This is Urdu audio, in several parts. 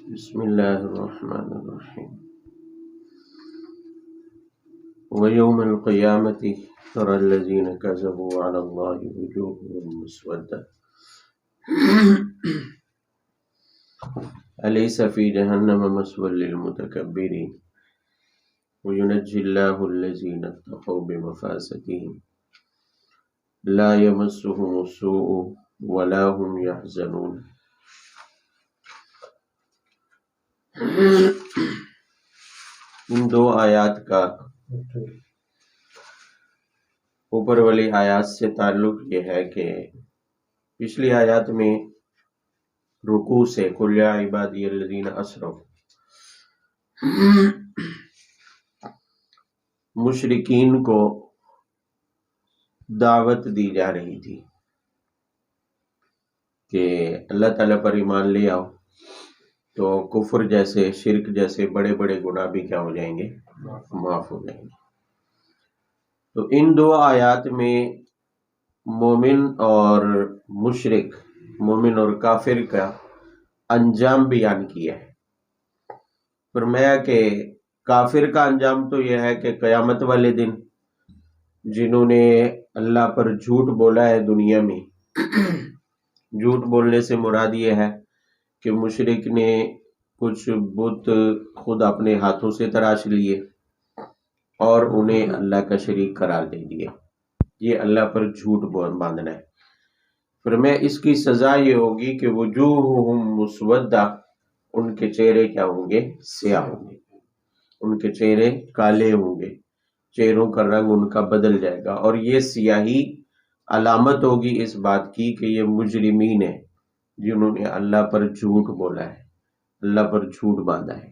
بسم اللہ الرحمن الرحیم وَيَوْمَ الْقِيَامَةِ تَرَى الَّذِينَ كَذَبُوا عَلَى اللَّهِ وُجُوهُهُمْ مُسْوَدَّةٌ أَلَيْسَ فِي جَهَنَّمَ مَثْوًى لِلْمُتَكَبِّرِينَ وَيُنَجِّي اللَّهُ الَّذِينَ اتَّقَوْا بِمَفَازَتِهِمْ لَا يَمَسُّهُمُ السُّوءُ وَلَا هُمْ يَحْزَنُونَ۔ ان دو آیات کا اوپر والی آیات سے تعلق یہ ہے کہ پچھلی آیات میں رکوع سے قُلْ يَا عِبَادِيَ الَّذِينَ أَسْرَفُوا مشرکین کو دعوت دی جا رہی تھی کہ اللہ تعالیٰ پر ایمان لے آؤ تو کفر جیسے شرک جیسے بڑے بڑے گناہ بھی کیا ہو جائیں گے، معاف ہو جائیں گے۔ تو ان دو آیات میں مومن اور مشرک، مومن اور کافر کا انجام بیان کیا ہے۔ فرمایا کہ کافر کا انجام تو یہ ہے کہ قیامت والے دن جنہوں نے اللہ پر جھوٹ بولا ہے دنیا میں، جھوٹ بولنے سے مراد یہ ہے کہ مشرک نے کچھ بت خود اپنے ہاتھوں سے تراش لیے اور انہیں اللہ کا شریک قرار دے دیا، یہ اللہ پر جھوٹ باندھنا ہے۔ پھر میں اس کی سزا یہ ہوگی کہ وجوہہم مسودہ، ان کے چہرے کیا ہوں گے، سیاہ ہوں گے، ان کے چہرے کالے ہوں گے، چہروں کا رنگ ان کا بدل جائے گا، اور یہ سیاہی علامت ہوگی اس بات کی کہ یہ مجرمین ہیں جنہوں نے اللہ پر جھوٹ بولا ہے، اللہ پر جھوٹ باندھا ہے۔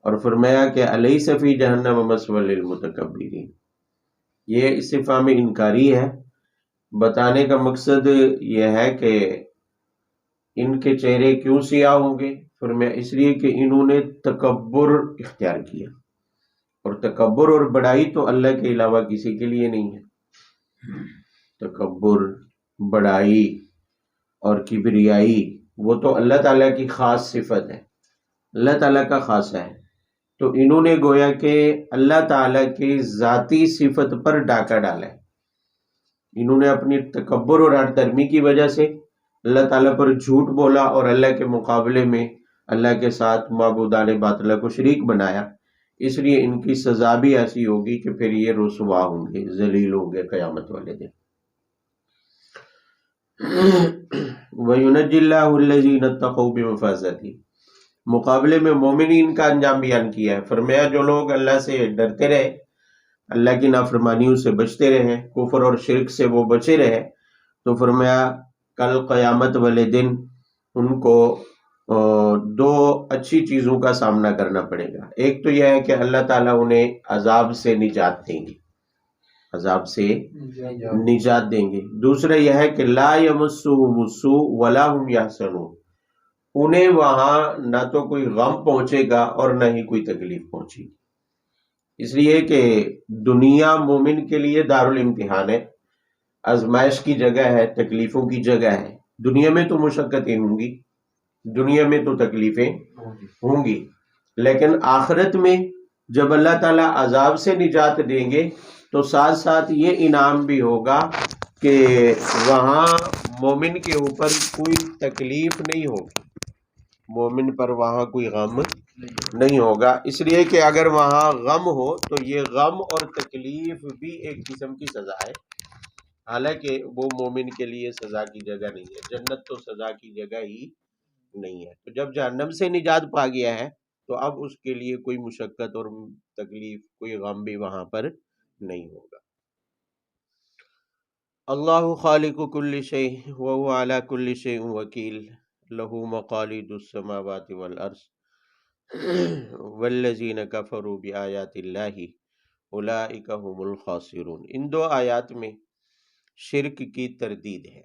اور فرمایا کہ الیس فی جہنم مثوی للمتکبرین، یہ استفہام انکاری ہے۔ بتانے کا مقصد یہ ہے کہ ان کے چہرے کیوں سیاہ ہوں گے، فرمایا اس لیے کہ انہوں نے تکبر اختیار کیا، اور تکبر اور بڑائی تو اللہ کے علاوہ کسی کے لیے نہیں ہے۔ تکبر، بڑائی اور کبریائی وہ تو اللہ تعالیٰ کی خاص صفت ہے، اللہ تعالیٰ کا خاصہ ہے۔ تو انہوں نے گویا کہ اللہ تعالیٰ کی ذاتی صفت پر ڈاکہ ڈالا ہے۔ انہوں نے اپنی تکبر اور ہٹ درمی کی وجہ سے اللہ تعالیٰ پر جھوٹ بولا اور اللہ کے مقابلے میں اللہ کے ساتھ معبودان باطلہ کو شریک بنایا، اس لیے ان کی سزا بھی ایسی ہوگی کہ پھر یہ رسوا ہوں گے، ذلیل ہوں گے قیامت والے دن۔ وَيُنَجِّي اللَّهُ الَّذِينَ اتَّقَوْا بِمَفَازَتِهِمْ، مقابلے میں مومنین کا انجام بیان کیا ہے۔ فرمایا جو لوگ اللہ سے ڈرتے رہے، اللہ کی نافرمانیوں سے بچتے رہے، کفر اور شرک سے وہ بچے رہے، تو فرمایا کل قیامت والے دن ان کو دو اچھی چیزوں کا سامنا کرنا پڑے گا۔ ایک تو یہ ہے کہ اللہ تعالیٰ انہیں عذاب سے نجات دیں گے، عذاب سے نجات دیں گے۔ دوسرا یہ ہے کہ لا یمسہم السوء ولا ہم یحزنون، انہیں وہاں نہ تو کوئی غم پہنچے گا اور نہ ہی کوئی تکلیف پہنچے گی، اس لیے کہ دنیا مومن کے لیے دارالامتحان ہے، آزمائش کی جگہ ہے، تکلیفوں کی جگہ ہے۔ دنیا میں تو مشقتیں ہوں گی، دنیا میں تو تکلیفیں ہوں گی، لیکن آخرت میں جب اللہ تعالیٰ عذاب سے نجات دیں گے تو ساتھ ساتھ یہ انعام بھی ہوگا کہ وہاں مومن کے اوپر کوئی تکلیف نہیں ہوگی، مومن پر وہاں کوئی غم نہیں ہوگا، اس لیے کہ اگر وہاں غم ہو تو یہ غم اور تکلیف بھی ایک قسم کی سزا ہے، حالانکہ وہ مومن کے لیے سزا کی جگہ نہیں ہے، جنت تو سزا کی جگہ ہی نہیں ہے۔ تو جب جہنم سے نجات پا گیا ہے تو اب اس کے لیے کوئی مشقت اور تکلیف، کوئی غم بھی وہاں پر نہیں ہوگا۔ اللہ خالق کل شیء وہو علی کل شیء وکیل، لہ مقالید السماوات والارض والذین کفروا بآیات اللہ اولئک هم الخاسرون۔ ان دو آیات میں شرک کی تردید ہے،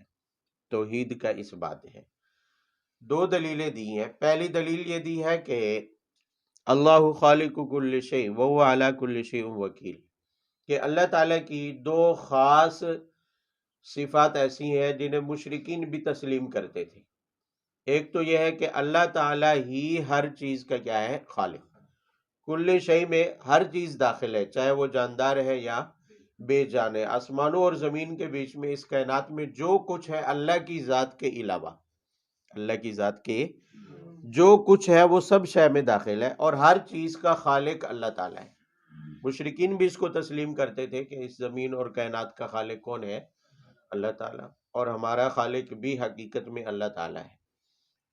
توحید کا اثبات ہے۔ دو دلیلیں دی ہیں۔ پہلی دلیل یہ دی ہے کہ اللہ خالق کل شیء وہو علی کل شیء وکیل، کہ اللہ تعالیٰ کی دو خاص صفات ایسی ہیں جنہیں مشرکین بھی تسلیم کرتے تھے. ایک تو یہ ہے کہ اللہ تعالیٰ ہی ہر چیز کا کیا ہے؟ خالق. کل شئی میں ہر چیز داخل ہے، چاہے وہ جاندار ہے یا بے جان ہے. آسمانوں اور زمین کے بیچ میں اس کائنات میں جو کچھ ہے اللہ کی ذات کے علاوہ، اللہ کی ذات کے جو کچھ ہے وہ سب شے میں داخل ہے، اور ہر چیز کا خالق اللہ تعالیٰ ہے. مشرکین بھی اس کو تسلیم کرتے تھے کہ اس زمین اور کائنات کا خالق کون ہے؟ اللہ تعالیٰ. اور ہمارا خالق بھی حقیقت میں اللہ تعالیٰ ہے.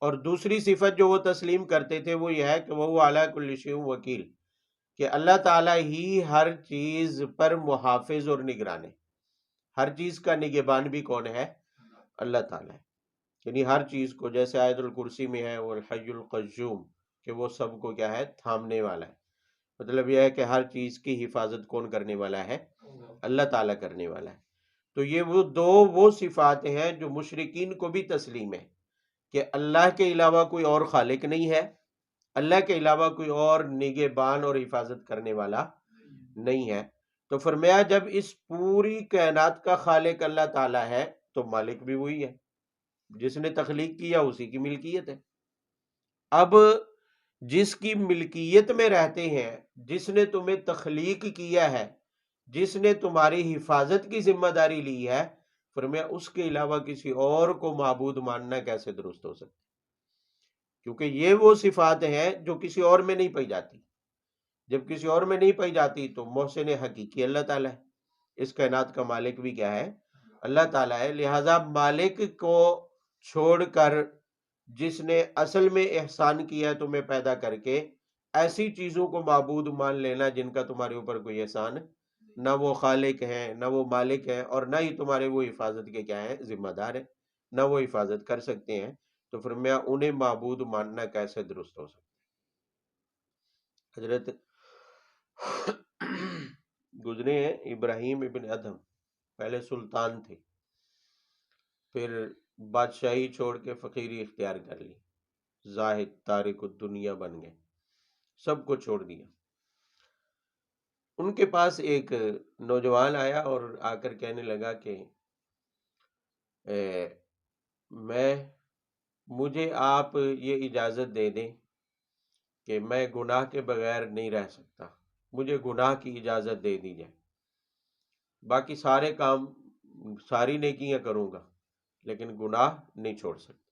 اور دوسری صفت جو وہ تسلیم کرتے تھے وہ یہ ہے کہ وہ علی کل شیء وکیل، کہ اللہ تعالیٰ ہی ہر چیز پر محافظ اور نگران ہے. ہر چیز کا نگہبان بھی کون ہے؟ اللہ تعالیٰ ہے. یعنی ہر چیز کو، جیسے آیت الکرسی میں ہے وہ الحی القیوم، کہ وہ سب کو کیا ہے؟ تھامنے والا ہے. مطلب یہ ہے کہ ہر چیز کی حفاظت کون کرنے والا ہے؟ اللہ تعالیٰ کرنے والا ہے. تو یہ وہ صفات ہیں جو مشرکین کو بھی تسلیم ہے کہ اللہ کے علاوہ کوئی اور خالق نہیں ہے، اللہ کے علاوہ کوئی اور نگہبان اور حفاظت کرنے والا نہیں ہے. تو فرمایا جب اس پوری کائنات کا خالق اللہ تعالیٰ ہے تو مالک بھی وہی ہے، جس نے تخلیق کیا اسی کی ملکیت ہے. اب جس کی ملکیت میں رہتے ہیں، جس نے تمہیں تخلیق کیا ہے، جس نے تمہاری حفاظت کی ذمہ داری لی ہے، فرمایا اس کے علاوہ کسی اور کو معبود ماننا کیسے درست ہو سکتا؟ کیونکہ یہ وہ صفات ہیں جو کسی اور میں نہیں پائی جاتی. جب کسی اور میں نہیں پائی جاتی تو محسن حقیقی اللہ تعالیٰ ہے. اس کائنات کا مالک بھی کیا ہے؟ اللہ تعالیٰ ہے. لہذا مالک کو چھوڑ کر جس نے اصل میں احسان کیا ہے تمہیں پیدا کر کے، ایسی چیزوں کو معبود مان لینا جن کا تمہارے اوپر کوئی احسان نہ وہ خالق ہیں نہ وہ مالک ہیں، اور نہ ہی تمہارے وہ حفاظت کے کیا ہیں؟ ذمہ دار ہیں، نہ وہ حفاظت کر سکتے ہیں. تو فرمایا انہیں معبود ماننا کیسے درست ہو سکتا؟ حضرت گزرے ہیں ابراہیم ابن ادہم، پہلے سلطان تھے، پھر بادشاہی چھوڑ کے فقیری اختیار کر لی، زاہد تارک الدنیا بن گئے، سب کو چھوڑ دیا. ان کے پاس ایک نوجوان آیا اور آ کر کہنے لگا کہ مجھے آپ یہ اجازت دے دیں کہ میں گناہ کے بغیر نہیں رہ سکتا، مجھے گناہ کی اجازت دے دی جائے، باقی سارے کام ساری نیکیاں کروں گا لیکن گناہ نہیں چھوڑ سکتا.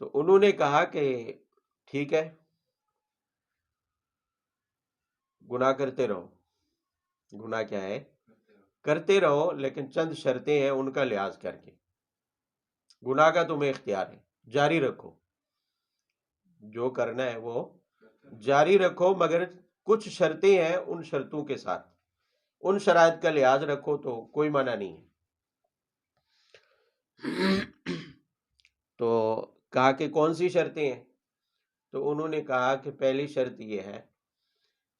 تو انہوں نے کہا کہ ٹھیک ہے، گناہ کرتے رہو. گناہ کیا ہے؟ کرتے رہو، لیکن چند شرطیں ہیں ان کا لحاظ کر کے. گناہ کا تمہیں اختیار ہے، جاری رکھو، جو کرنا ہے وہ جاری رکھو، مگر کچھ شرطیں ہیں، ان شرطوں کے ساتھ، ان شرائط کا لحاظ رکھو تو کوئی منع نہیں ہے. تو کہا کہ کون سی شرطیں ہیں؟ تو انہوں نے کہا کہ پہلی شرط یہ ہے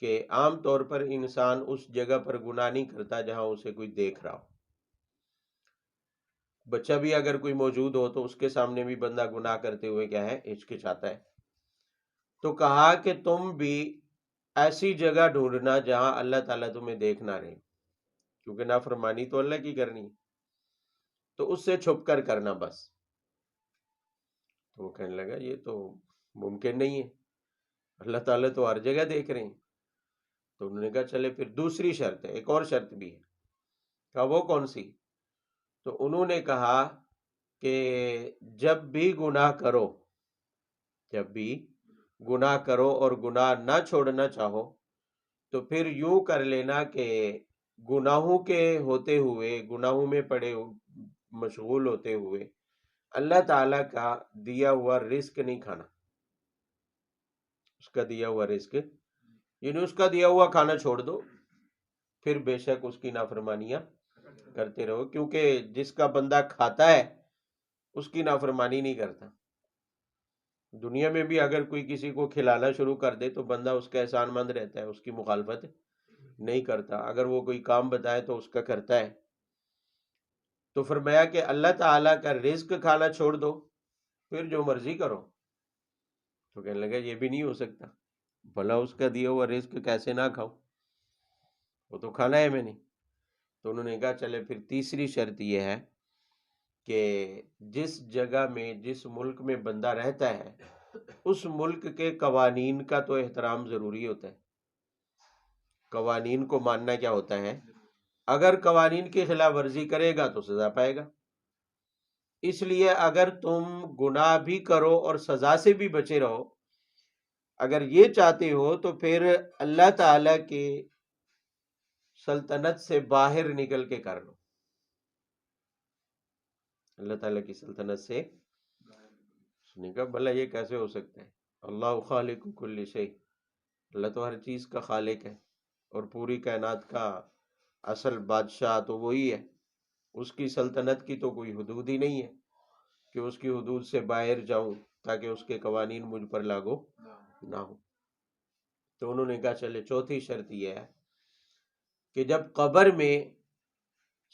کہ عام طور پر انسان اس جگہ پر گناہ نہیں کرتا جہاں اسے کوئی دیکھ رہا ہو. بچہ بھی اگر کوئی موجود ہو تو اس کے سامنے بھی بندہ گناہ کرتے ہوئے کیا ہے؟ ہچکچاتا ہے. تو کہا کہ تم بھی ایسی جگہ ڈھونڈنا جہاں اللہ تعالیٰ تمہیں دیکھ نہ رہے، کیونکہ نافرمانی تو اللہ کی کرنی ہے، تو اس سے چھپ کر کرنا بس. تو وہ کہنے لگا یہ تو ممکن نہیں ہے، اللہ تعالیٰ تو ہر جگہ دیکھ رہے ہیں. تو انہوں نے کہا چلے پھر دوسری شرط ہے، ایک اور شرط بھی ہے. کہا وہ کون سی؟ تو انہوں نے کہا کہ جب بھی گناہ کرو اور گناہ نہ چھوڑنا چاہو تو پھر یوں کر لینا کہ گناہوں کے ہوتے ہوئے، گناہوں میں پڑے مشغول ہوتے ہوئے اللہ تعالیٰ کا دیا ہوا رزق نہیں کھانا. اس کا دیا ہوا رزق یعنی اس کا دیا ہوا کھانا چھوڑ دو، پھر بے شک اس کی نافرمانیاں کرتے رہو، کیونکہ جس کا بندہ کھاتا ہے اس کی نافرمانی نہیں کرتا. دنیا میں بھی اگر کوئی کسی کو کھلانا شروع کر دے تو بندہ اس کا احسان مند رہتا ہے، اس کی مخالفت نہیں کرتا. اگر وہ کوئی کام بتائے تو اس کا کرتا ہے. تو فرمایا کہ اللہ تعالیٰ کا رزق کھانا چھوڑ دو، پھر جو مرضی کرو. تو کہنے لگا یہ بھی نہیں ہو سکتا، بھلا اس کا دیا ہوا رزق کیسے نہ کھاؤ؟ وہ تو کھانا ہے میں نے. تو انہوں نے کہا چلے پھر تیسری شرط یہ ہے کہ جس جگہ میں جس ملک میں بندہ رہتا ہے اس ملک کے قوانین کا تو احترام ضروری ہوتا ہے. قوانین کو ماننا کیا ہوتا ہے؟ اگر قوانین کی خلاف ورزی کرے گا تو سزا پائے گا. اس لیے اگر تم گناہ بھی کرو اور سزا سے بھی بچے رہو، اگر یہ چاہتے ہو تو پھر اللہ تعالی کے سلطنت سے باہر نکل کے کر لو. اللہ تعالیٰ کی سلطنت سے. اس نے کہا بھلا یہ کیسے ہو سکتا ہے؟ اللہ خالق کل شیء، اللہ تو ہر چیز کا خالق ہے اور پوری کائنات کا اصل بادشاہ تو وہی ہے. اس کی سلطنت کی تو کوئی حدود ہی نہیں ہے کہ اس کی حدود سے باہر جاؤں تاکہ اس کے قوانین مجھ پر لاگو نہ ہو. تو انہوں نے کہا چلے چوتھی شرط یہ ہے کہ جب قبر میں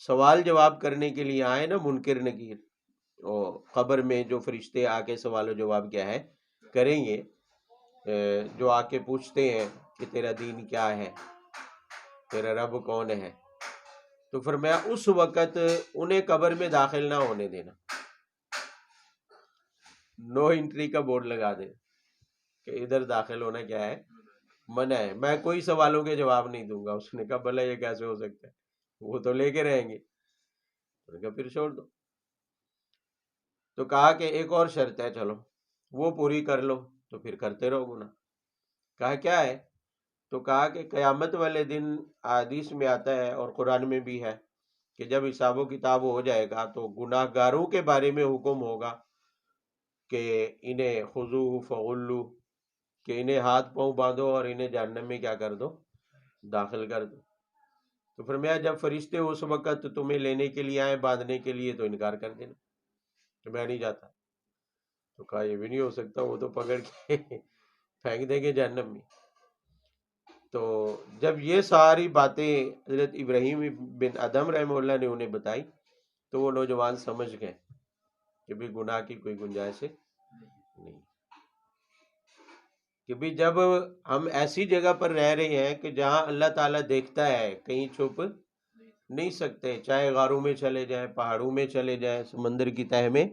سوال جواب کرنے کے لیے آئے نا منکر نکیر، اور قبر میں جو فرشتے آ کے سوال و جواب کیا ہے کریں گے، جو آ کے پوچھتے ہیں کہ تیرا دین کیا ہے، تیرا رب کون ہے، تو فرمایا اس وقت انہیں قبر میں داخل نہ ہونے دینا. نو انٹری کا بورڈ لگا دے کہ ادھر داخل ہونا کیا ہے، منع ہے، میں کوئی سوالوں کے جواب نہیں دوں گا. اس نے کہا بھلا یہ کیسے ہو سکتا ہے، وہ تو لے کے رہیں گے. انہوں نے کہا پھر چھوڑ دو. تو کہا کہ ایک اور شرط ہے، چلو وہ پوری کر لو تو پھر کرتے رہو گناہ. کہا کیا ہے؟ تو کہا کہ قیامت والے دن حدیث میں آتا ہے اور قرآن میں بھی ہے کہ جب حساب و کتاب ہو جائے گا تو گناہ گاروں کے بارے میں حکم ہوگا کہ انہیں خذوہ فغلوہ، کہ انہیں ہاتھ پاؤں باندھو اور انہیں جہنم میں کیا کر دو، داخل کر دو. تو فرمایا جب فرشتے اس وقت تمہیں لینے کے لیے آئے باندھنے کے لیے تو انکار کر دینا کہ میں نہیں جاتا. تو کہا یہ بھی نہیں ہو سکتا، وہ تو پکڑ کے پھینک دیں گے جہنم میں. تو جب یہ ساری باتیں حضرت ابراہیم بن ادم رحمہ اللہ نے انہیں بتائی تو وہ نوجوان سمجھ گئے کہ بھی گناہ کی کوئی گنجائش نہیں، کہ بھی جب ہم ایسی جگہ پر رہ رہے ہیں کہ جہاں اللہ تعالیٰ دیکھتا ہے، کہیں چھپ نہیں سکتے، چاہے غاروں میں چلے جائیں، پہاڑوں میں چلے جائیں، سمندر کی تہہ میں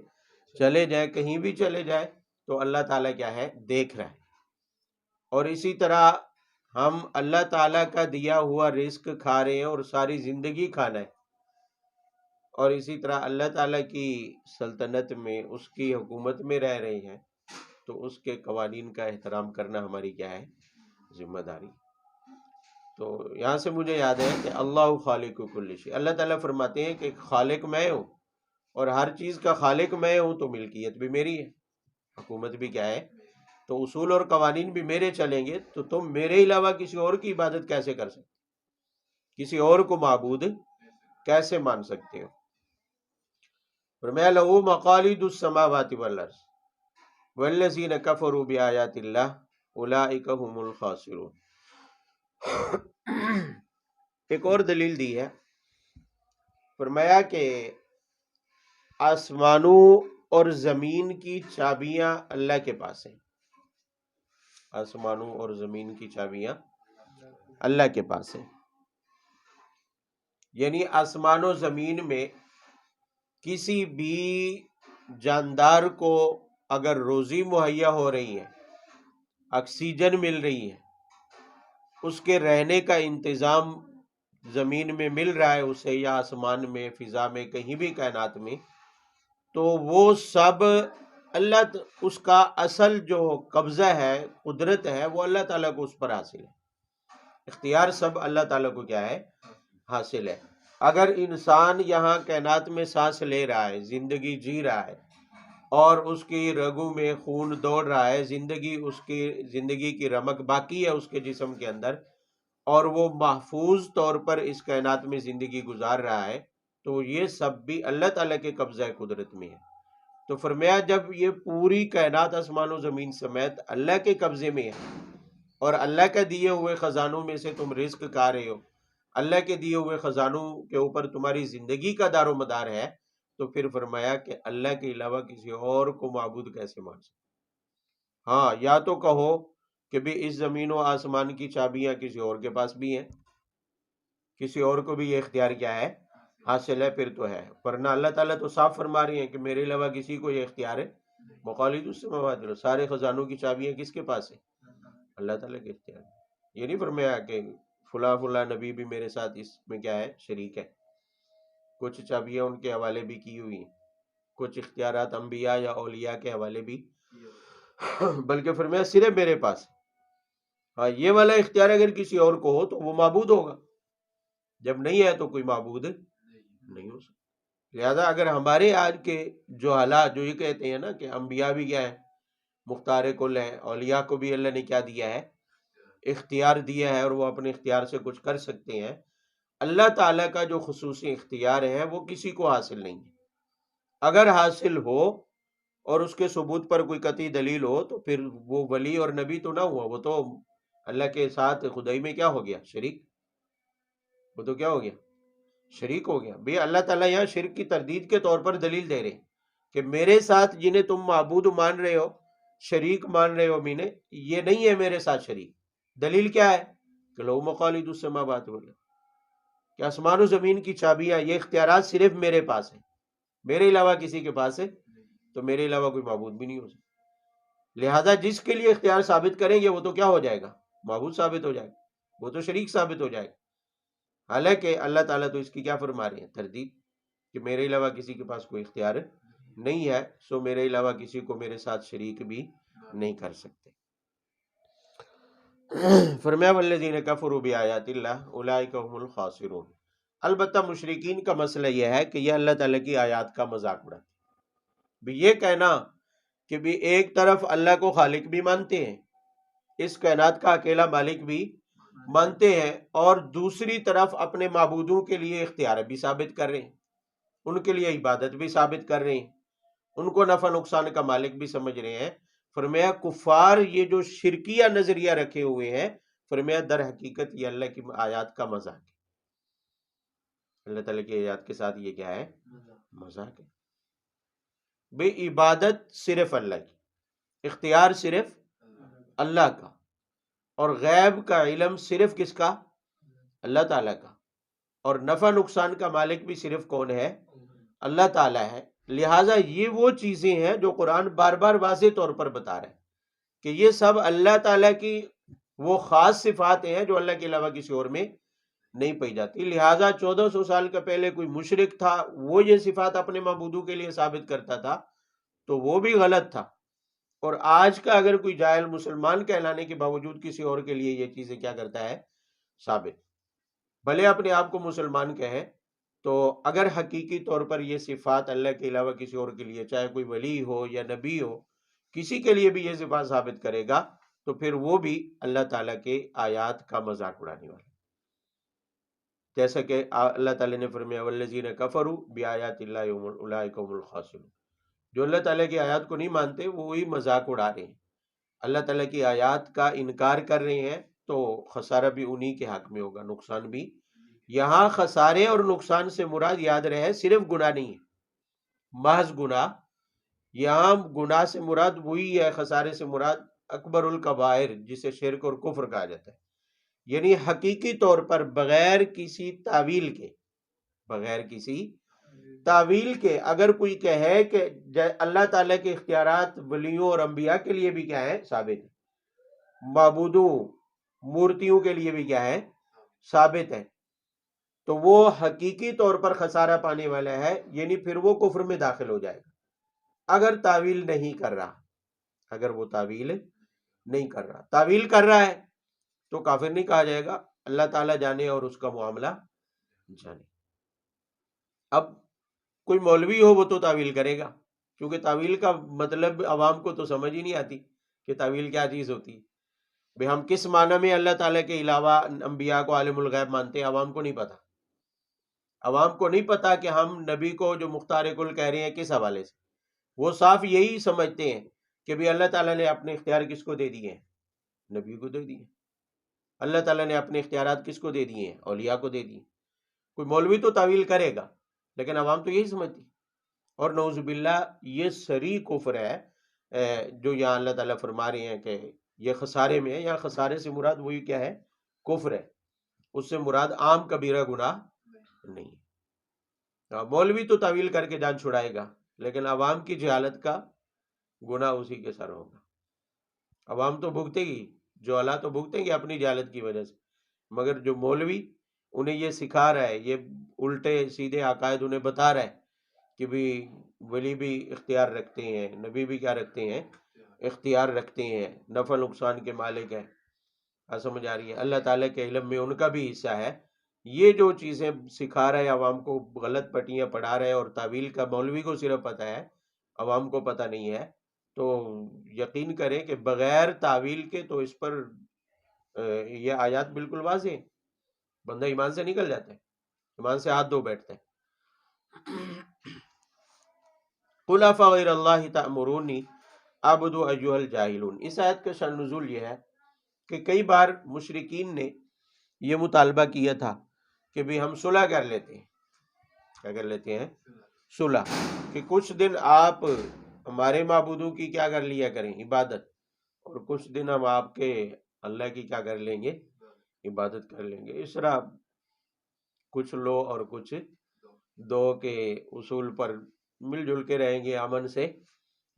چلے جائیں، کہیں بھی چلے جائیں تو اللہ تعالیٰ کیا ہے، دیکھ رہا ہے. اور اسی طرح ہم اللہ تعالیٰ کا دیا ہوا رزق کھا رہے ہیں اور ساری زندگی کھانا ہے، اور اسی طرح اللہ تعالیٰ کی سلطنت میں، اس کی حکومت میں رہ رہے ہیں، تو اس کے قوانین کا احترام کرنا ہماری کیا ہے، ذمہ داری. تو یہاں سے مجھے یاد ہے کہ اللہ خالق کل شیء، اللہ تعالیٰ فرماتے ہیں کہ خالق میں ہوں اور ہر چیز کا خالق میں ہوں، تو ملکیت بھی میری ہے، حکومت بھی کیا ہے، تو اصول اور قوانین بھی میرے چلیں گے. تو تم میرے علاوہ کسی اور کی عبادت کیسے کر سکتے، کسی اور کو معبود کیسے مان سکتے ہو؟ فرمایا لہو مقالید السماوات والارض والذین کفروا بآیات اللہ اولئک هم الخاسرون. ایک اور دلیل دی ہے، فرمایا کہ آسمانوں اور زمین کی چابیاں اللہ کے پاس ہیں. آسمانوں اور زمین کی چابیاں اللہ کے پاس ہیں، یعنی آسمان و زمین میں کسی بھی جاندار کو اگر روزی مہیا ہو رہی ہے، آکسیجن مل رہی ہے، اس کے رہنے کا انتظام زمین میں مل رہا ہے اسے، یا آسمان میں، فضا میں، کہیں بھی کائنات میں، تو وہ سب اللہ، اس کا اصل جو قبضہ ہے، قدرت ہے، وہ اللہ تعالیٰ کو اس پر حاصل ہے. اختیار سب اللہ تعالیٰ کو کیا ہے، حاصل ہے. اگر انسان یہاں کائنات میں سانس لے رہا ہے، زندگی جی رہا ہے، اور اس کی رگوں میں خون دوڑ رہا ہے، اس کی زندگی کی رمق باقی ہے اس کے جسم کے اندر، اور وہ محفوظ طور پر اس کائنات میں زندگی گزار رہا ہے، تو یہ سب بھی اللہ تعالیٰ کے قبضہ قدرت میں ہے. تو فرمایا جب یہ پوری کائنات آسمان و زمین سمیت اللہ کے قبضے میں ہے، اور اللہ کے دیے ہوئے خزانوں میں سے تم رزق کھا رہے ہو، اللہ کے دیے ہوئے خزانوں کے اوپر تمہاری زندگی کا دار و مدار ہے، تو پھر فرمایا کہ اللہ کے علاوہ کسی اور کو معبود کیسے مان سکتے. ہاں، یا تو کہو کہ بھی اس زمین و آسمان کی چابیاں کسی اور کے پاس بھی ہیں، کسی اور کو بھی یہ اختیار کیا ہے حاصل ہے پھر تو ہے، ورنہ اللہ تعالیٰ تو صاف فرما رہی ہیں کہ میرے علاوہ کسی کو یہ اختیار ہے مخالد السماوات، سارے خزانوں کی چابیاں کس کے پاس ہیں؟ اللہ تعالیٰ کے اختیار میں۔ یہ نہیں فرمایا کہ فلاں فلاں نبی بھی میرے ساتھ اس میں کیا ہے شریک ہے، کچھ چابیاں ان کے حوالے بھی کی ہوئی ہیں، کچھ اختیارات انبیاء یا اولیاء کے حوالے بھی، بلکہ فرمایا صرف میرے پاس۔ ہاں یہ والا اختیار اگر کسی اور کو ہو تو وہ معبود ہوگا، جب نہیں ہے تو کوئی معبود نہیں ہو سکتا۔ لہذا اگر ہمارے آج کے جو حالات جو یہ کہتے ہیں نا کہ انبیاء بھی کیا ہے مختار کل ہیں، اولیاء کو بھی اللہ نے کیا دیا ہے اختیار دیا ہے اور وہ اپنے اختیار سے کچھ کر سکتے ہیں، اللہ تعالیٰ کا جو خصوصی اختیار ہے وہ کسی کو حاصل نہیں ہے۔ اگر حاصل ہو اور اس کے ثبوت پر کوئی قطعی دلیل ہو تو پھر وہ ولی اور نبی تو نہ ہوا، وہ تو اللہ کے ساتھ خدائی میں کیا ہو گیا شریک، وہ تو کیا ہو گیا شریک ہو گیا۔ بھئی اللہ تعالیٰ یہاں شرک کی تردید کے طور پر دلیل دے رہے ہیں کہ میرے ساتھ جنہیں تم معبود مان رہے ہو، شریک مان رہے ہو، مینے یہ نہیں ہے میرے ساتھ شریک۔ دلیل کیا ہے کہ لو مخالد السماوات والارض، کہ آسمان و زمین کی چابیاں، یہ اختیارات صرف میرے پاس ہیں، میرے علاوہ کسی کے پاس ہے تو میرے علاوہ کوئی معبود بھی نہیں ہو سکتا۔ لہذا جس کے لیے اختیار ثابت کریں گے وہ تو کیا ہو جائے گا معبود ثابت ہو جائے گا، وہ تو شریک ثابت ہو جائے گا۔ حالانکہ اللہ تعالیٰ تو اس کی کیا فرما رہے ہیں تردید، کہ میرے علاوہ کسی کے پاس کوئی اختیار نہیں ہے، سو میرے علاوہ کسی کو میرے ساتھ شریک بھی نہیں کر سکتے۔ فرمایا والذین کفروا بآیات اللہ اولئک هم الخاسرون۔ البتہ مشرکین کا مسئلہ یہ ہے کہ یہ اللہ تعالیٰ کی آیات کا مذاق اڑاتے بھی، یہ کہنا کہ بھی ایک طرف اللہ کو خالق بھی مانتے ہیں، اس کائنات کا اکیلا مالک بھی مانتے ہیں، اور دوسری طرف اپنے معبودوں کے لیے اختیار بھی ثابت کر رہے ہیں، ان کے لیے عبادت بھی ثابت کر رہے ہیں، ان کو نفع نقصان کا مالک بھی سمجھ رہے ہیں۔ فرمایا کفار یہ جو شرکیہ نظریہ رکھے ہوئے ہیں، فرمایا در حقیقت یہ اللہ کی آیات کا مذاق ہے، اللہ تعالیٰ کی آیات کے ساتھ یہ کیا ہے مذاق ہے۔ بھئی عبادت صرف اللہ کی، اختیار صرف اللہ کا، اور غیب کا علم صرف کس کا اللہ تعالیٰ کا، اور نفع نقصان کا مالک بھی صرف کون ہے اللہ تعالیٰ ہے۔ لہٰذا یہ وہ چیزیں ہیں جو قرآن بار بار واضح طور پر بتا رہا ہے کہ یہ سب اللہ تعالیٰ کی وہ خاص صفات ہیں جو اللہ کے علاوہ کسی اور میں نہیں پائی جاتی۔ لہٰذا 1400 سال کا پہلے کوئی مشرک تھا، وہ یہ صفات اپنے معبودوں کے لیے ثابت کرتا تھا تو وہ بھی غلط تھا، اور آج کا اگر کوئی جاہل مسلمان کہلانے کے باوجود کسی اور کے لیے یہ چیزیں کیا کرتا ہے ثابت، بھلے اپنے آپ کو مسلمان کہے، تو اگر حقیقی طور پر یہ صفات اللہ کے علاوہ کسی اور کے لیے، چاہے کوئی ولی ہو یا نبی ہو، کسی کے لیے بھی یہ صفات ثابت کرے گا تو پھر وہ بھی اللہ تعالیٰ کے آیات کا مذاق اڑانے والا، جیسا کہ اللہ تعالیٰ نے فرمایا والذین کفروا بآیات اللہ اولئک هم الخاسرون۔ جو اللہ تعالیٰ کی آیات کو نہیں مانتے وہ وہی مذاق اڑا رہے ہیں، اللہ تعالیٰ کی آیات کا انکار کر رہے ہیں، تو خسارہ بھی انہی کے حق میں ہوگا، نقصان بھی۔ یہاں خسارے اور نقصان سے مراد یاد رہے صرف گناہ نہیں ہے، محض گناہ، یہاں گناہ سے مراد وہی ہے، خسارے سے مراد اکبر الکبائر جسے شرک اور کفر کہا جاتا ہے، یعنی حقیقی طور پر بغیر کسی تعویل کے، بغیر کسی تعویل کے اگر کوئی کہے کہ اللہ تعالیٰ کے اختیارات ولیوں اور انبیاء کے لیے بھی کیا ہے ثابت ہے، معبودوں مورتیوں کے لیے بھی کیا ہے ثابت ہے، تو وہ حقیقی طور پر خسارہ پانے والا ہے، یعنی پھر وہ کفر میں داخل ہو جائے گا اگر تعویل نہیں کر رہا، اگر وہ تعویل نہیں کر رہا، تعویل کر رہا ہے تو کافر نہیں کہا جائے گا، اللہ تعالیٰ جانے اور اس کا معاملہ جانے۔ اب کوئی مولوی ہو وہ تو تعویل کرے گا، کیونکہ تعویل کا مطلب عوام کو تو سمجھ ہی نہیں آتی کہ تعویل کیا چیز ہوتی ہے۔ بھئی ہم کس معنی میں اللہ تعالیٰ کے علاوہ انبیاء کو عالم الغیب مانتے ہیں، عوام کو نہیں پتا، عوام کو نہیں پتا کہ ہم نبی کو جو مختار کل کہہ رہے ہیں کس حوالے سے، وہ صاف یہی سمجھتے ہیں کہ بھی اللہ تعالیٰ نے اپنے اختیار کس کو دے دیے ہیں، نبی کو دے دیے، اللہ تعالیٰ نے اپنے اختیارات کس کو دے دیے ہیں، اولیاء کو دے دیے۔ کوئی مولوی تو تعویل کرے گا لیکن عوام تو یہی سمجھتی، اور نعوذ باللہ یہ صریح کفر ہے جو یہاں اللہ تعالیٰ فرما رہے ہیں کہ یہ خسارے میں ہے، یہاں خسارے سے مراد وہی کیا ہے کفر ہے، اس سے مراد عام کبیرہ گناہ نہیں ہے۔ مولوی تو تعویل کر کے جان چھڑائے گا، لیکن عوام کی جہالت کا گناہ اسی کے سر ہوگا۔ عوام تو بھگتے گی، جہلا تو بھگتیں گے اپنی جہالت کی وجہ سے، مگر جو مولوی انہیں یہ سکھا رہا ہے، یہ الٹے سیدھے عقائد انہیں بتا رہا ہے کہ بھی ولی بھی اختیار رکھتے ہیں، نبی بھی کیا رکھتے ہیں، اختیار رکھتے ہیں، نفع نقصان کے مالک ہیں، سمجھ آ رہی ہے، اللہ تعالیٰ کے علم میں ان کا بھی حصہ ہے، یہ جو چیزیں سکھا رہے عوام کو، غلط پٹیاں پڑھا رہے، اور تعویل کا مولوی کو صرف پتہ ہے، عوام کو پتہ نہیں ہے، تو یقین کریں کہ بغیر تعویل کے تو اس پر یہ آیات بالکل واضح ہیں، بندہ ایمان سے نکل جاتا ہے، ایمان سے ہاتھ دھو بیٹھتا ہے۔ قُلْ أَفَغَيْرَ اللَّهِ تَأْمُرُونِّي أَعْبُدُ أَيُّهَا الْجَاهِلُونَ۔ اس آیت کا شأن نزول یہ ہے کہ کئی بار مشرکین نے یہ مطالبہ کیا تھا کہ بھی ہم صلح کر لیتے ہیں، کیا کر لیتے ہیں، صلح، کہ کچھ دن آپ ہمارے معبودوں کی کیا کر لیا کریں، عبادت، اور کچھ دن ہم آپ کے اللہ کی کیا کر لیں گے، عبادت کر لیں گے۔ اس طرح کچھ لو اور کچھ دو کے اصول پر مل جل کے رہیں گے، امن سے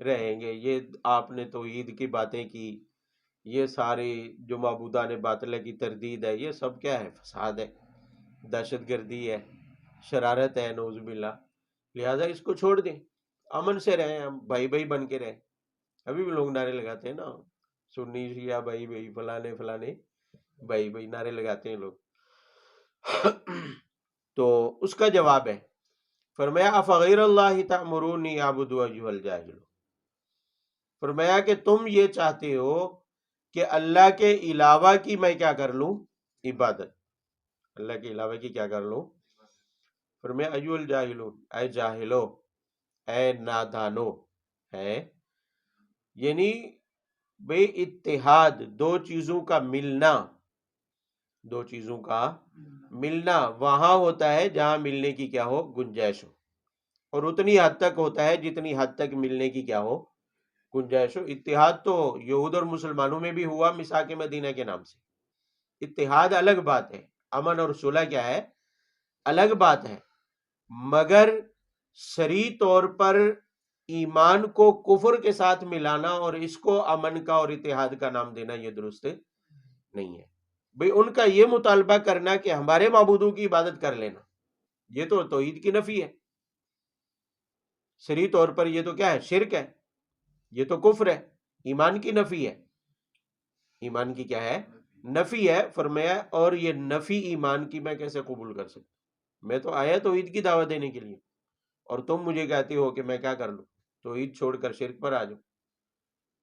رہیں گے۔ یہ آپ نے توحید کی باتیں کی، یہ ساری جو معبودان باطلہ کی تردید ہے، یہ سب کیا ہے، فساد ہے، دہشت گردی ہے، شرارت ہے، نعوذ باللہ، لہٰذا اس کو چھوڑ دیں، امن سے رہیں، ہم بھائی بھائی بن کے رہیں۔ ابھی بھی لوگ نعرے لگاتے ہیں نا، سنی شیعہ بھائی بھائی، فلانے فلانے بھائی بھائی، نعرے لگاتے ہیں لوگ۔ تو اس کا جواب ہے، فرمایا افغیر اللہ تأمرونی اعبد ایھا الجاہلون، فرمایا کہ تم یہ چاہتے ہو کہ اللہ کے علاوہ کی میں کیا کر لوں، عبادت، اللہ کے علاوہ کی کیا کر لوں، فرمایا ایھا الجاہلون، اے جاہلو، اے نادانو، ہے یعنی بے اتحاد، دو چیزوں کا ملنا، دو چیزوں کا ملنا وہاں ہوتا ہے جہاں ملنے کی کیا ہو، گنجائش ہو، اور اتنی حد تک ہوتا ہے جتنی حد تک ملنے کی کیا ہو، گنجائش ہو۔ اتحاد تو یہود اور مسلمانوں میں بھی ہوا میثاق مدینہ کے نام سے، اتحاد الگ بات ہے، امن اور صلح کیا ہے، الگ بات ہے، مگر صریح طور پر ایمان کو کفر کے ساتھ ملانا اور اس کو امن کا اور اتحاد کا نام دینا، یہ درست نہیں ہے۔ بھئی ان کا یہ مطالبہ کرنا کہ ہمارے معبودوں کی عبادت کر لینا، یہ تو توحید کی نفی ہے، صریح طور پر یہ تو کیا ہے، شرک ہے، یہ تو کفر ہے، ایمان کی نفی ہے، ایمان کی کیا ہے، نفی ہے۔ فرمایا اور یہ نفی ایمان کی میں کیسے قبول کر سکتا، میں تو آیا توحید کی دعوت دینے کے لیے، اور تم مجھے کہتے ہو کہ میں کیا کر لوں، توحید چھوڑ کر شرک پر آ جاؤ،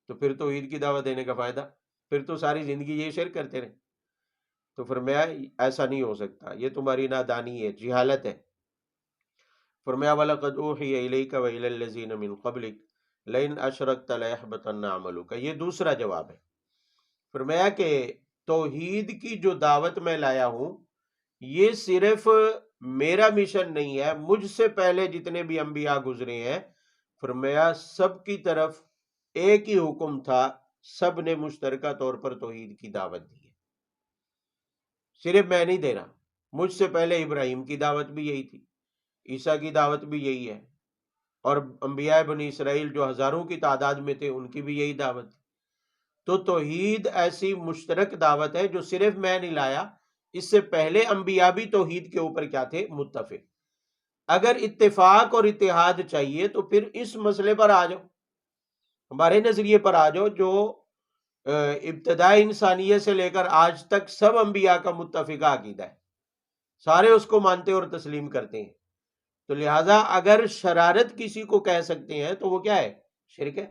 تو پھر توحید کی دعوت دینے کا فائدہ، پھر تو ساری زندگی یہ شرک کرتے رہے۔ تو فرمایا ایسا نہیں ہو سکتا، یہ تمہاری نادانی ہے، جہالت ہے۔ فرمایا وَلَقَدْ أُوحِيَ إِلَيْكَ وَإِلَى الَّذِينَ مِن قَبْلِكَ لَئِنْ أَشْرَكْتَ لَيَحْبَطَنَّ عَمَلُكَ، یہ دوسرا جواب ہے۔ فرمایا کہ توحید کی جو دعوت میں لایا ہوں، یہ صرف میرا مشن نہیں ہے، مجھ سے پہلے جتنے بھی انبیاء گزرے ہیں، فرمایا سب کی طرف ایک ہی حکم تھا، سب نے مشترکہ طور پر توحید کی دعوت دی ہے، صرف میں نہیں دے رہا، مجھ سے پہلے ابراہیم کی دعوت بھی یہی تھی، عیسیٰ کی دعوت بھی یہی ہے، اور انبیاء بنی اسرائیل جو ہزاروں کی تعداد میں تھے، ان کی بھی یہی دعوت تھی۔ تو توحید ایسی مشترک دعوت ہے جو صرف میں نہیں لایا، اس سے پہلے انبیاء بھی توحید کے اوپر کیا تھے، متفق۔ اگر اتفاق اور اتحاد چاہیے تو پھر اس مسئلے پر آ جاؤ، ہمارے نظریے پر آ جاؤ، جو ابتدائی انسانیت سے لے کر آج تک سب انبیاء کا متفقہ عقیدہ ہے، سارے اس کو مانتے اور تسلیم کرتے ہیں۔ تو لہٰذا اگر شرارت کسی کو کہہ سکتے ہیں تو وہ کیا ہے، شرک ہے۔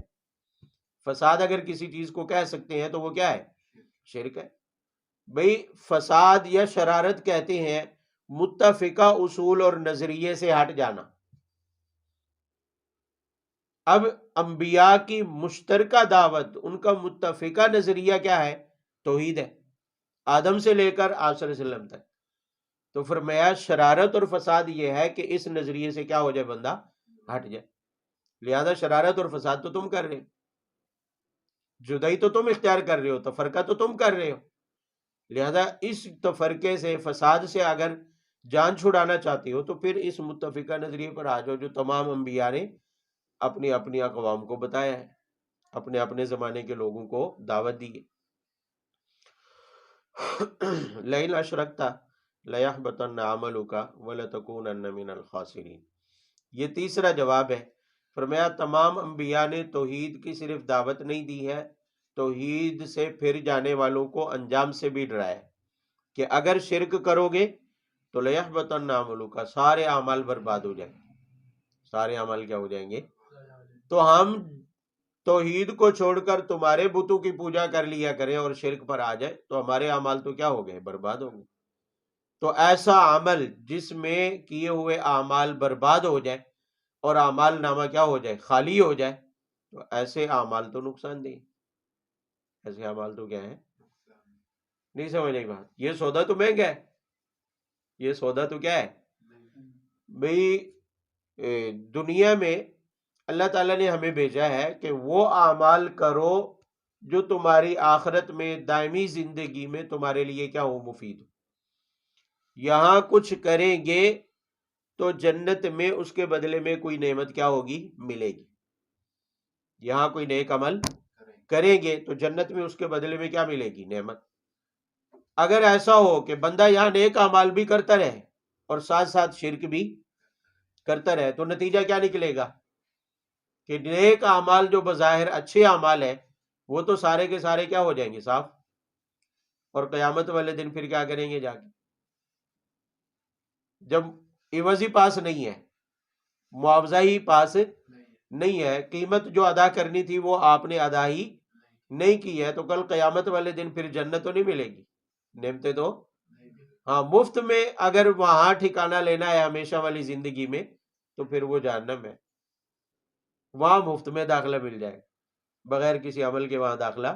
فساد اگر کسی چیز کو کہہ سکتے ہیں تو وہ کیا ہے، شرک ہے۔ بھئی فساد یا شرارت کہتے ہیں متفقہ اصول اور نظریے سے ہٹ جانا۔ اب انبیاء کی مشترکہ دعوت، ان کا متفقہ نظریہ کیا ہے، توحید ہے، آدم سے لے کر آپ صلی اللہ علیہ وسلم تک۔ تو فرمایا شرارت اور فساد یہ ہے کہ اس نظریے سے کیا ہو جائے، بندہ ہٹ جائے، لہذا شرارت اور فساد تو تم کر رہے ہو، جدائی تو تم اختیار کر رہے ہو، تفرقہ تو تم کر رہے ہو، لہذا اس تفرقے سے، فساد سے اگر جان چھڑانا چاہتے ہو تو پھر اس متفقہ نظریے پر آ جاؤ جو تمام انبیاء نے اپنی اپنی اقوام کو بتایا ہے، اپنے اپنے زمانے کے لوگوں کو دعوت دی ہے۔ لئن اشرکت لیحبطن عملک ولتکونن من الخاسرین، یہ تیسرا جواب ہے۔ فرمایا تمام انبیاء نے توحید کی صرف دعوت نہیں دی ہے، توحید سے پھر جانے والوں کو انجام سے بھی ڈرایا کہ اگر شرک کرو گے تو لیحبطن عملک، سارے اعمال برباد ہو جائیں گے، سارے اعمال کیا ہو جائیں گے؟ تو ہم توحید کو چھوڑ کر تمہارے بتوں کی پوجا کر لیا کریں اور شرک پر آ جائے تو ہمارے اعمال تو کیا ہو گئے؟ برباد ہو گئے۔ تو ایسا عمل جس میں کیے ہوئے اعمال برباد ہو جائے اور اعمال نامہ کیا ہو جائے؟ خالی ہو جائے، تو ایسے اعمال تو نقصان دہ، ایسے اعمال تو کیا ہے؟ نہیں سمجھ نہیں بات؟ یہ سودا تو مہنگا ہے، یہ سودا تو کیا ہے بھئی؟ دنیا میں اللہ تعالیٰ نے ہمیں بھیجا ہے کہ وہ اعمال کرو جو تمہاری آخرت میں دائمی زندگی میں تمہارے لیے کیا ہو؟ مفید ہو۔ یہاں کچھ کریں گے تو جنت میں اس کے بدلے میں کوئی نعمت کیا ہوگی؟ ملے گی۔ یہاں کوئی نیک عمل کریں گے تو جنت میں اس کے بدلے میں کیا ملے گی؟ نعمت۔ اگر ایسا ہو کہ بندہ یہاں نیک اعمال بھی کرتا رہے اور ساتھ ساتھ شرک بھی کرتا رہے تو نتیجہ کیا نکلے گا؟ کہ نیک اعمال جو بظاہر اچھے اعمال ہیں وہ تو سارے کے سارے کیا ہو جائیں گے؟ صاف۔ اور قیامت والے دن پھر کیا کریں گے؟ جا کے جب عوض ہی پاس نہیں ہے، معاوضہ ہی پاس نہیں ہے، قیمت جو ادا کرنی تھی وہ آپ نے ادا ہی نہیں کی ہے، تو کل قیامت والے دن پھر جنت تو نہیں ملے گی، نعمتیں تو ہاں مفت میں اگر وہاں ٹھکانہ لینا ہے ہمیشہ والی زندگی میں تو پھر وہ جہنم ہے، وہاں مفت میں داخلہ مل جائے گا، بغیر کسی عمل کے وہاں داخلہ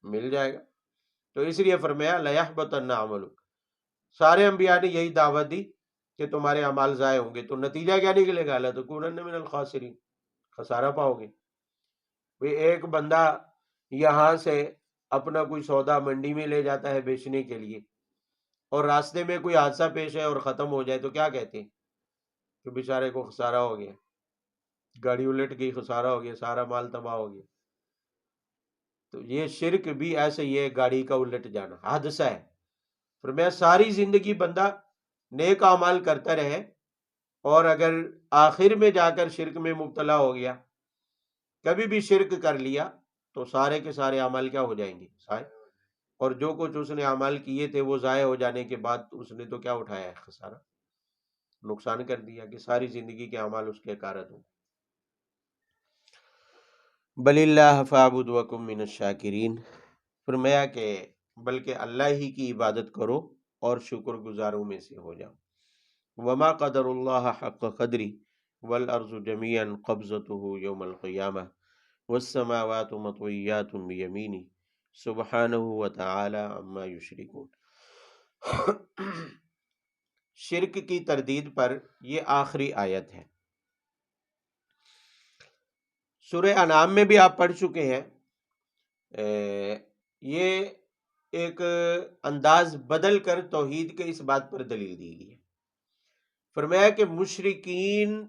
مل جائے گا۔ تو اس لیے فرمایا لیحبطن عملک، سارے انبیاء نے یہی دعوت دی کہ تمہارے اعمال ضائع ہوں گے، تو نتیجہ کیا نکلے گا؟ لتکونن من الخاسرین، خسارہ پاؤ گے۔ ایک بندہ یہاں سے اپنا کوئی سودا منڈی میں لے جاتا ہے بیچنے کے لیے اور راستے میں کوئی حادثہ پیش ہے اور ختم ہو جائے تو کیا کہتے ہیں؟ کہ بیچارے کو خسارہ ہو گیا، گاڑی الٹ گئی، خسارہ ہو گیا، سارا مال تباہ ہو گیا۔ تو یہ شرک بھی ایسے ہی ہے، گاڑی کا الٹ جانا حادثہ ہے۔ فرمایا ساری زندگی بندہ نیک اعمال کرتا رہے اور اگر آخر میں جا کر شرک میں مبتلا ہو گیا، کبھی بھی شرک کر لیا تو سارے کے سارے اعمال کیا ہو جائیں گے؟ ضائع۔ اور جو کچھ اس نے اعمال کیے تھے وہ ضائع ہو جانے کے بعد اس نے تو کیا اٹھایا ہے؟ خسارہ، نقصان کر دیا کہ ساری زندگی کے اعمال اس کے کارت ہوں۔ بل اللہ فاعبد وکن من الشاکرین، فرمایا کہ بلکہ اللہ ہی کی عبادت کرو اور شکر گزاروں میں سے ہو جاؤ۔ وما قدر اللہ حق قدری والارض جميعا قبضته یوم القیامہ والسماوات مطویات بیمینہ سبحانہ وتعالی عما یشرکون۔ شرک کی تردید پر یہ آخری آیت ہے۔ سورہ انعام میں بھی آپ پڑھ چکے ہیں، یہ ایک انداز بدل کر توحید کے اس بات پر دلیل دی گئی ہے۔ فرمایا کہ مشرکین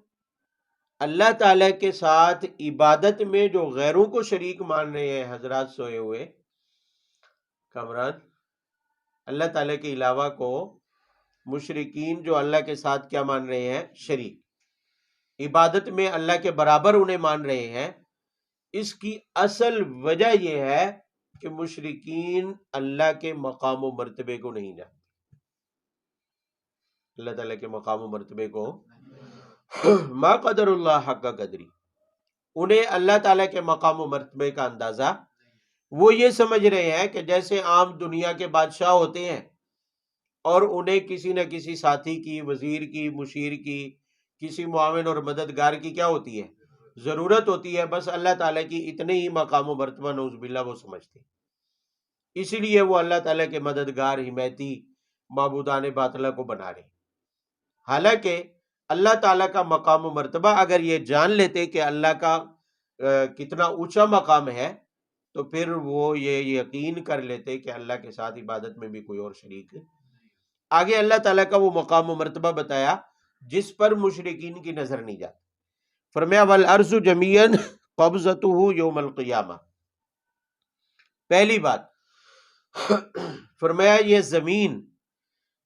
اللہ تعالیٰ کے ساتھ عبادت میں جو غیروں کو شریک مان رہے ہیں، حضرات سوئے ہوئے کامران، اللہ تعالیٰ کے علاوہ کو مشرکین جو اللہ کے ساتھ کیا مان رہے ہیں؟ شریک، عبادت میں اللہ کے برابر انہیں مان رہے ہیں۔ اس کی اصل وجہ یہ ہے کہ مشرکین اللہ کے مقام و مرتبے کو نہیں جانتے، اللہ تعالیٰ کے مقام و مرتبے کو ما قدر اللہ حق قدری، انہیں اللہ تعالیٰ کے مقام و مرتبے کا اندازہ، وہ یہ سمجھ رہے ہیں کہ جیسے عام دنیا کے بادشاہ ہوتے ہیں اور انہیں کسی نہ کسی ساتھی کی، وزیر کی، مشیر کی، کسی معاون اور مددگار کی کیا ہوتی ہے؟ ضرورت ہوتی ہے، بس اللہ تعالیٰ کی اتنے ہی مقام و مرتبہ نعوذ باللہ وہ سمجھتے ہیں، اسی لیے وہ اللہ تعالیٰ کے مددگار، حمایتی، معبودان باطلہ کو بنا رہے ہیں۔ حالانکہ اللہ تعالیٰ کا مقام و مرتبہ اگر یہ جان لیتے کہ اللہ کا کتنا اونچا مقام ہے تو پھر وہ یہ یقین کر لیتے کہ اللہ کے ساتھ عبادت میں بھی کوئی اور شریک. آگے اللہ تعالیٰ کا وہ مقام و مرتبہ بتایا جس پر مشرکین کی نظر نہیں جاتی. فرمایا والارض جمیعا قبضتہ یوم القیامہ. پہلی بات فرمایا یہ زمین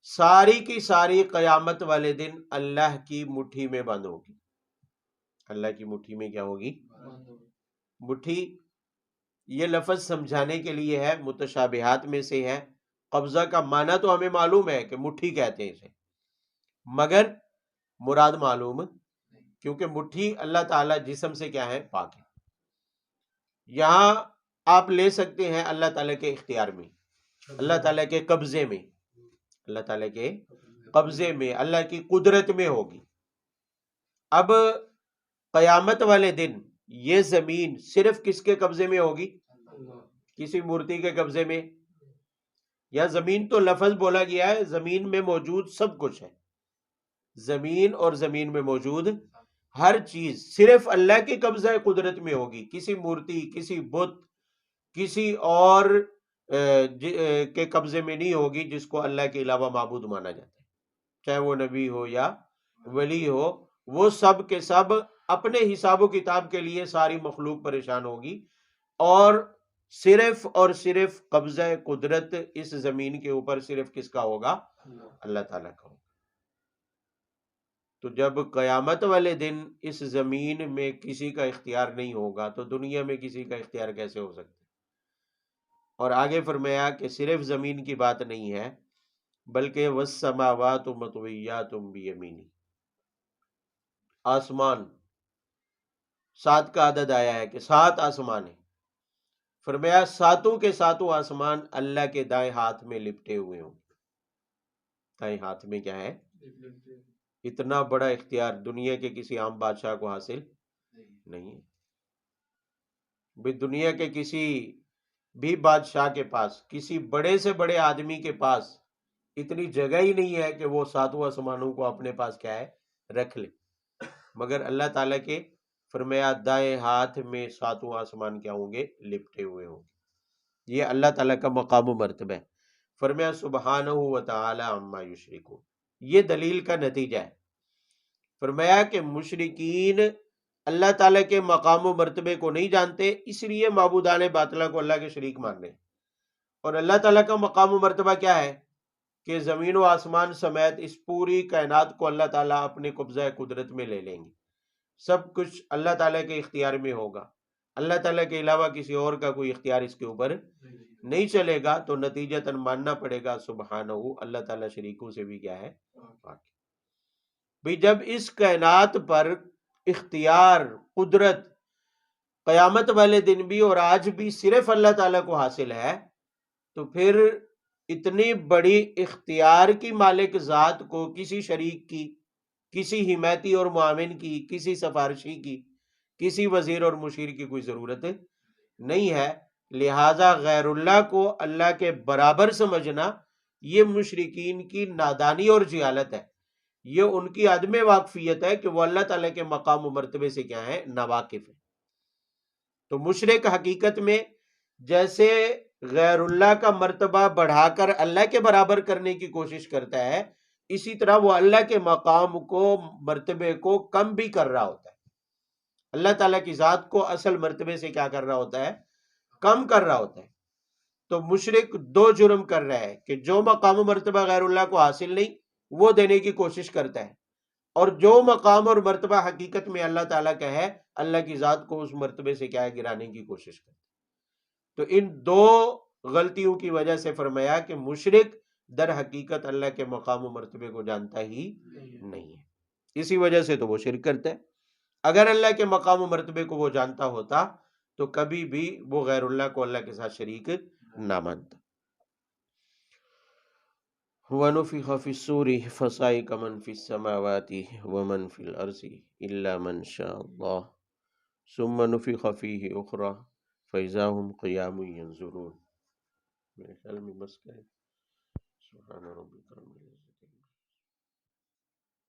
ساری کی ساری قیامت والے دن اللہ کی مٹھی میں بند ہوگی. اللہ کی مٹھی میں کیا ہوگی؟ مٹھی. یہ لفظ سمجھانے کے لیے ہے، متشابہات میں سے ہے. قبضہ کا معنی تو ہمیں معلوم ہے کہ مٹھی کہتے ہیں اسے، مگر مراد معلوم، کیونکہ مٹھی اللہ تعالیٰ جسم سے کیا ہے؟ پاک ہے. یہاں آپ لے سکتے ہیں اللہ تعالیٰ کے اختیار میں، اللہ تعالیٰ کے قبضے میں، اللہ تعالیٰ کے قبضے میں، اللہ کی قدرت میں ہوگی. اب قیامت والے دن یہ زمین صرف کس کے قبضے میں ہوگی؟ کسی مورتی کے قبضے میں؟ یا زمین تو لفظ بولا گیا ہے، زمین میں موجود سب کچھ ہے. زمین اور زمین میں موجود ہر چیز صرف اللہ کے قبضہ قدرت میں ہوگی، کسی مورتی، کسی بت، کسی اور کے قبضے میں نہیں ہوگی جس کو اللہ کے علاوہ معبود مانا جاتا ہے، چاہے وہ نبی ہو یا ولی ہو. وہ سب کے سب اپنے حساب و کتاب کے لیے ساری مخلوق پریشان ہوگی، اور صرف قبضہ قدرت اس زمین کے اوپر صرف کس کا ہوگا؟ اللہ تعالیٰ کا ہوگا. تو جب قیامت والے دن اس زمین میں کسی کا اختیار نہیں ہوگا تو دنیا میں کسی کا اختیار کیسے ہو سکتا ہے؟ اور آگے فرمایا کہ صرف زمین کی بات نہیں ہے، بلکہ والسماوات مطویات بیمینی. آسمان 7 کا عدد آیا ہے کہ 7 آسمان ہیں. فرمایا ساتوں کے ساتوں آسمان اللہ کے دائیں ہاتھ میں لپٹے ہوئے ہوں. دائیں ہاتھ میں کیا ہے؟ اتنا بڑا اختیار دنیا کے کسی عام بادشاہ کو حاصل نہیں ہے. بھی دنیا کے کسی بھی بادشاہ کے پاس، کسی بڑے سے بڑے آدمی کے پاس اتنی جگہ ہی نہیں ہے کہ وہ 7 آسمانوں کو اپنے پاس کیا ہے؟ رکھ لے. مگر اللہ تعالیٰ کے فرمایا دائیں ہاتھ میں 7 آسمان کیا ہوں گے؟ لپٹے ہوئے ہوں گے. یہ اللہ تعالیٰ کا مقام و مرتبہ ہے. فرمایا سبحانہ و تعالی عما یشرکون. یہ دلیل کا نتیجہ ہے. فرمایا کہ مشرکین اللہ تعالیٰ کے مقام و مرتبے کو نہیں جانتے، اس لیے معبودان باطلہ کو اللہ کے شریک مان رہے ہیں. اور اللہ تعالیٰ کا مقام و مرتبہ کیا ہے؟ کہ زمین و آسمان سمیت اس پوری کائنات کو اللہ تعالیٰ اپنے قبضہ قدرت میں لے لیں گے. سب کچھ اللہ تعالیٰ کے اختیار میں ہوگا. اللہ تعالیٰ کے علاوہ کسی اور کا کوئی اختیار اس کے اوپر نہیں چلے گا. تو نتیجتاً ماننا پڑے گا سبحانہ، اللہ تعالیٰ شریکوں سے بھی کیا ہے؟ پاک. بھی جب اس کائنات پر اختیار قدرت قیامت والے دن بھی اور آج بھی صرف اللہ تعالیٰ کو حاصل ہے، تو پھر اتنی بڑی اختیار کی مالک ذات کو کسی شریک کی، کسی حمایتی اور معاون کی، کسی سفارشی کی، کسی وزیر اور مشیر کی کوئی ضرورت نہیں ہے. لہذا غیر اللہ کو اللہ کے برابر سمجھنا یہ مشرکین کی نادانی اور جہالت ہے. یہ ان کی عدم واقفیت ہے کہ وہ اللہ تعالیٰ کے مقام و مرتبے سے کیا ہے؟ ناواقف ہے. تو مشرک حقیقت میں جیسے غیر اللہ کا مرتبہ بڑھا کر اللہ کے برابر کرنے کی کوشش کرتا ہے، اسی طرح وہ اللہ کے مقام کو، مرتبے کو کم بھی کر رہا ہوتا ہے. اللہ تعالیٰ کی ذات کو اصل مرتبے سے کیا کر رہا ہوتا ہے؟ کم کر رہا ہوتا ہے. تو مشرک 2 جرم کر رہا ہے کہ جو مقام و مرتبہ غیر اللہ کو حاصل نہیں وہ دینے کی کوشش کرتا ہے، اور جو مقام اور مرتبہ حقیقت میں اللہ تعالیٰ کا ہے اللہ کی ذات کو اس مرتبے سے کیا ہے؟ گرانے کی کوشش کرتا ہے. تو ان 2 غلطیوں کی وجہ سے فرمایا کہ مشرک در حقیقت اللہ کے مقام و مرتبے کو جانتا ہی نہیں ہے. اسی وجہ سے تو وہ شرک کرتا ہے. اگر اللہ کے مقام و مرتبے کو وہ جانتا ہوتا تو کبھی بھی وہ غیر اللہ کو اللہ کے ساتھ شریک نہ مانتا. وَنُفِخَ فِي الصُّورِ فَصَعِقَ مَن فِي السَّمَاوَاتِ وَمَن فِي الْأَرْضِ إِلَّا مَن شَاءَ اللَّهُ ثُمَّ نُفِخَ فِيهِ أُخْرَى فَإِذَا هُمْ قِيَامٌ يَنظُرُونَ. میرے خیال میں بس کریں. سبحان ربک رب العزت